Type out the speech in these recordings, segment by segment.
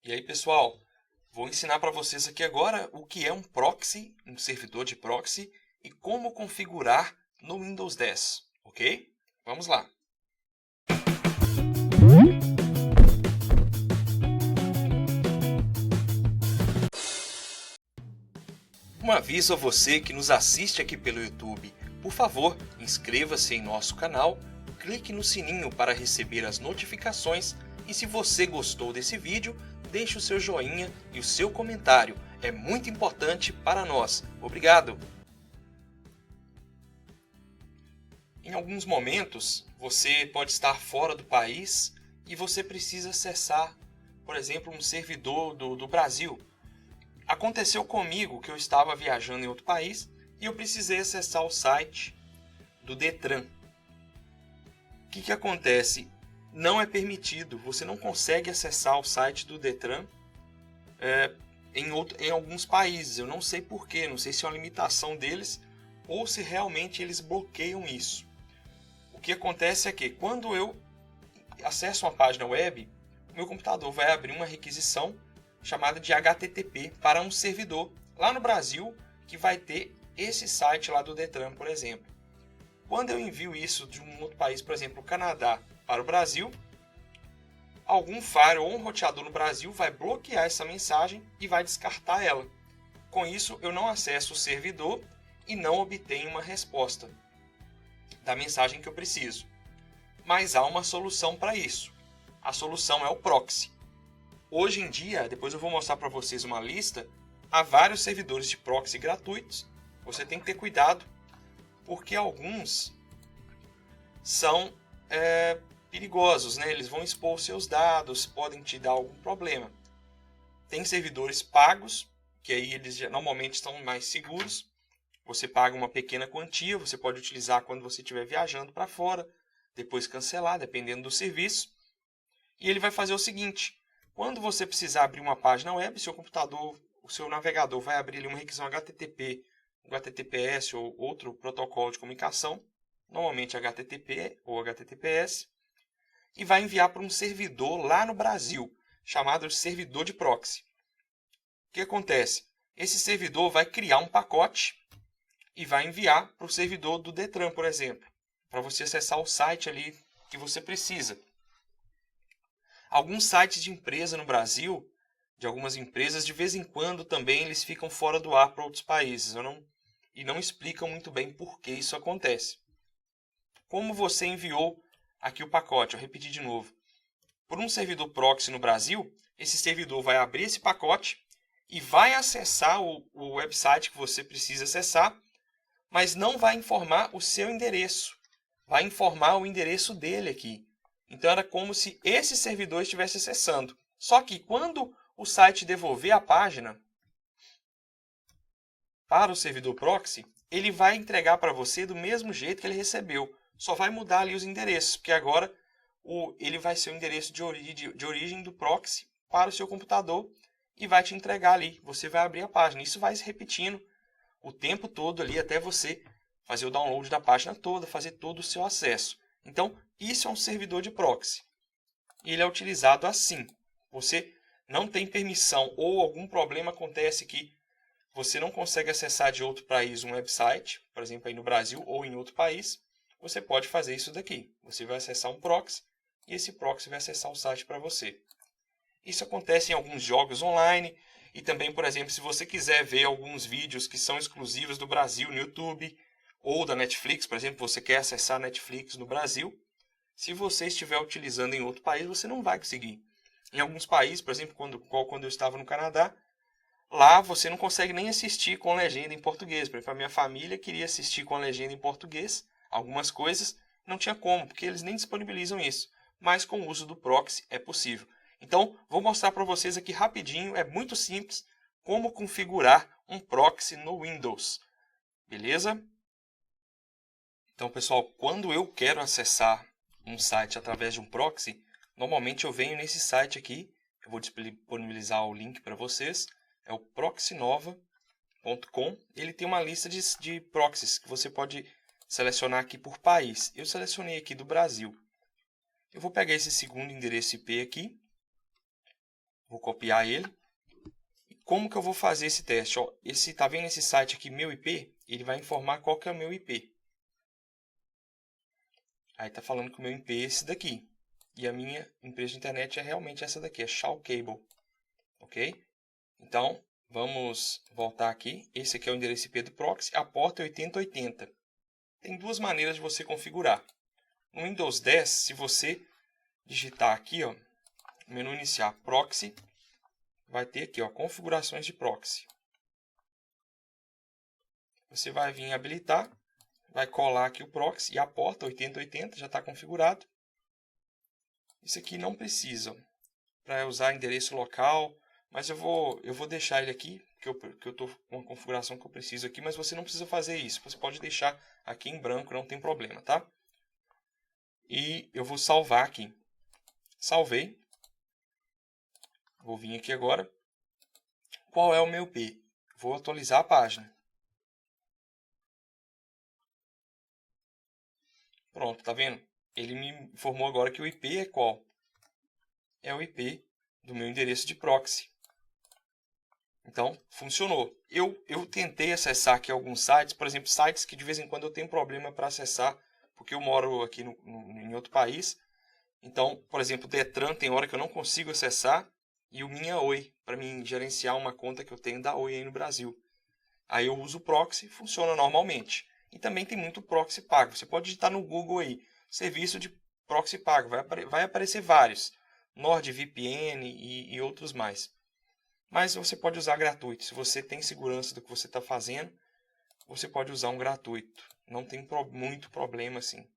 E aí, pessoal, vou ensinar para vocês aqui agora o que é um proxy, um servidor de proxy e como configurar no Windows 10, ok? Vamos lá. Um aviso a você que nos assiste aqui pelo YouTube. Por favor, inscreva-se em nosso canal, clique no sininho para receber as notificações e se você gostou desse vídeo, deixe o seu joinha e o seu comentário. É muito importante para nós. Obrigado! Em alguns momentos, você pode estar fora do país e você precisa acessar, por exemplo, um servidor do Brasil. Aconteceu comigo que eu estava viajando em outro país e eu precisei acessar o site do Detran. O que acontece? Não é permitido, você não consegue acessar o site do Detran em alguns países. Eu não sei porquê, não sei se é uma limitação deles ou se realmente eles bloqueiam isso. O que acontece é que quando eu acesso uma página web, o meu computador vai abrir uma requisição chamada de HTTP para um servidor lá no Brasil que vai ter esse site lá do Detran, por exemplo. Quando eu envio isso de um outro país, por exemplo, o Canadá, para o Brasil, algum firewall ou um roteador no Brasil vai bloquear essa mensagem e vai descartar ela. Com isso, eu não acesso o servidor e não obtenho uma resposta da mensagem que eu preciso. Mas há uma solução para isso. A solução é o proxy. Hoje em dia, depois eu vou mostrar para vocês uma lista, há vários servidores de proxy gratuitos. Você tem que ter cuidado, porque alguns são perigosos, né? Eles vão expor os seus dados, podem te dar algum problema. Tem servidores pagos, que aí eles normalmente estão mais seguros. Você paga uma pequena quantia, você pode utilizar quando você estiver viajando para fora, depois cancelar, dependendo do serviço. E ele vai fazer o seguinte: quando você precisar abrir uma página web, seu computador, o seu navegador vai abrir ali uma requisição HTTP, um HTTPS ou outro protocolo de comunicação, normalmente HTTP ou HTTPS, e vai enviar para um servidor lá no Brasil, chamado de servidor de proxy. O que acontece? Esse servidor vai criar um pacote e vai enviar para o servidor do Detran, por exemplo, para você acessar o site ali que você precisa. Alguns sites de empresa no Brasil, de algumas empresas, de vez em quando também eles ficam fora do ar para outros países. E não explicam muito bem por que isso acontece. Como você enviou aqui o pacote? Eu repeti de novo. Por um servidor proxy no Brasil, esse servidor vai abrir esse pacote e vai acessar o website que você precisa acessar, mas não vai informar o seu endereço. Vai informar o endereço dele aqui. Então era como se esse servidor estivesse acessando. Só que quando o site devolver a página para o servidor proxy, ele vai entregar para você do mesmo jeito que ele recebeu. Só vai mudar ali os endereços, porque agora ele vai ser o endereço de origem do proxy para o seu computador e vai te entregar ali. Você vai abrir a página. Isso vai se repetindo o tempo todo ali até você fazer o download da página toda, fazer todo o seu acesso. Então, isso é um servidor de proxy. E ele é utilizado assim. Você não tem permissão ou algum problema acontece que você não consegue acessar de outro país um website, por exemplo, aí no Brasil ou em outro país, você pode fazer isso daqui. Você vai acessar um proxy e esse proxy vai acessar o site para você. Isso acontece em alguns jogos online e também, por exemplo, se você quiser ver alguns vídeos que são exclusivos do Brasil no YouTube ou da Netflix, por exemplo, você quer acessar a Netflix no Brasil, se você estiver utilizando em outro país, você não vai conseguir. Em alguns países, por exemplo, quando eu estava no Canadá, lá você não consegue nem assistir com legenda em português. Por exemplo, a minha família queria assistir com a legenda em português, algumas coisas, não tinha como, porque eles nem disponibilizam isso. Mas com o uso do proxy é possível. Então, vou mostrar para vocês aqui rapidinho, é muito simples, como configurar um proxy no Windows. Beleza? Então, pessoal, quando eu quero acessar um site através de um proxy, normalmente eu venho nesse site aqui, eu vou disponibilizar o link para vocês, é o proxynova.com. Ele tem uma lista de proxies que você pode selecionar aqui por país. Eu selecionei aqui do Brasil. Eu vou pegar esse segundo endereço IP aqui, Vou copiar ele. E como que eu vou fazer esse teste? Ó, tá vendo esse site aqui, meu IP? Ele vai informar qual que é o meu IP. Aí está falando que o meu IP é esse daqui. E a minha empresa de internet é realmente essa daqui, é Shaw Cable. Ok? Então, vamos voltar aqui. Esse aqui é o endereço IP do proxy. A porta é 8080. Tem duas maneiras de você configurar. No Windows 10, se você digitar aqui, ó, menu iniciar proxy, vai ter aqui, ó, configurações de proxy. Você vai vir habilitar, vai colar aqui o proxy e a porta 8080 já está configurado. Isso aqui não precisa para usar endereço local, mas eu vou deixar ele aqui, que eu estou com uma configuração que eu preciso aqui, mas você não precisa fazer isso. Você pode deixar aqui em branco, não tem problema, tá? E eu vou salvar aqui. Salvei. Vou vir aqui agora. Qual é o meu IP? Vou atualizar a página. Pronto, tá vendo? Ele me informou agora que o IP é qual? É o IP do meu endereço de proxy. Então, funcionou. Eu tentei acessar aqui alguns sites, por exemplo, sites que de vez em quando eu tenho problema para acessar, porque eu moro aqui em outro país. Então, por exemplo, o Detran tem hora que eu não consigo acessar, e o Minha Oi, para mim gerenciar uma conta que eu tenho da Oi aí no Brasil. Aí eu uso o proxy, funciona normalmente. E também tem muito proxy pago. Você pode digitar no Google aí, serviço de proxy pago, vai aparecer vários. NordVPN e outros mais. Mas você pode usar gratuito. Se você tem segurança do que você está fazendo, você pode usar um gratuito. Não tem muito problema assim.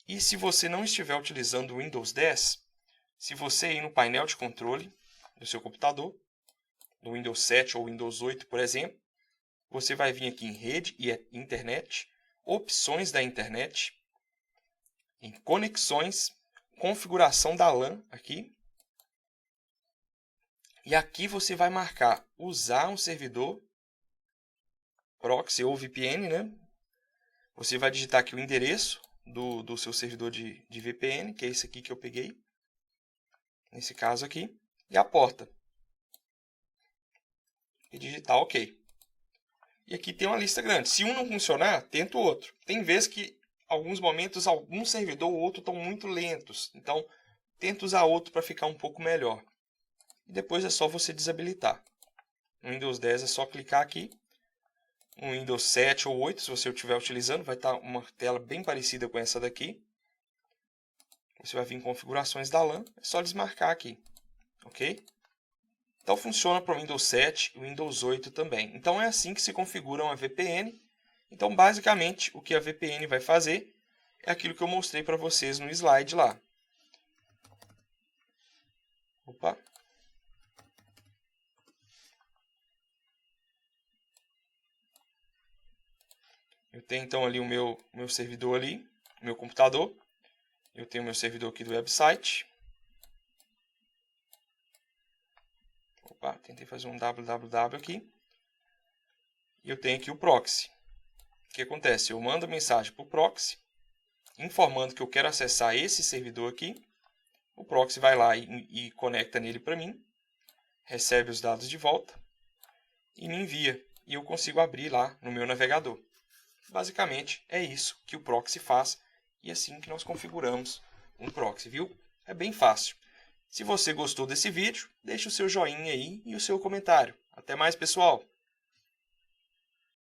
E se você não estiver utilizando o Windows 10, se você ir no painel de controle do seu computador, no Windows 7 ou Windows 8, por exemplo, você vai vir aqui em Rede e Internet, Opções da Internet, em Conexões, Configuração da LAN aqui. E aqui você vai marcar usar um servidor proxy ou VPN, né? Você vai digitar aqui o endereço do seu servidor de VPN, que é esse aqui que eu peguei. Nesse caso aqui. E a porta. E digitar OK. E aqui tem uma lista grande. Se um não funcionar, tenta o outro. Tem vezes que, alguns momentos, algum servidor ou outro estão muito lentos. Então, tenta usar outro para ficar um pouco melhor. E depois é só você desabilitar. No Windows 10 é só clicar aqui. No Windows 7 ou 8, se você estiver utilizando, vai estar uma tela bem parecida com essa daqui. Você vai vir em configurações da LAN, é só desmarcar aqui. Ok? Então funciona para o Windows 7 e o Windows 8 também. Então é assim que se configura uma VPN. Então basicamente o que a VPN vai fazer é aquilo que eu mostrei para vocês no slide lá. Opa! Eu tenho então ali o meu servidor ali, o meu computador. Eu tenho o meu servidor aqui do website. Opa, tentei fazer um www aqui. E eu tenho aqui o proxy. O que acontece? Eu mando mensagem para o proxy, informando que eu quero acessar esse servidor aqui. O proxy vai lá e conecta nele para mim, recebe os dados de volta e me envia. E eu consigo abrir lá no meu navegador. Basicamente é isso que o proxy faz e é assim que nós configuramos um proxy, viu? É bem fácil. Se você gostou desse vídeo, deixe o seu joinha aí e o seu comentário. Até mais, pessoal!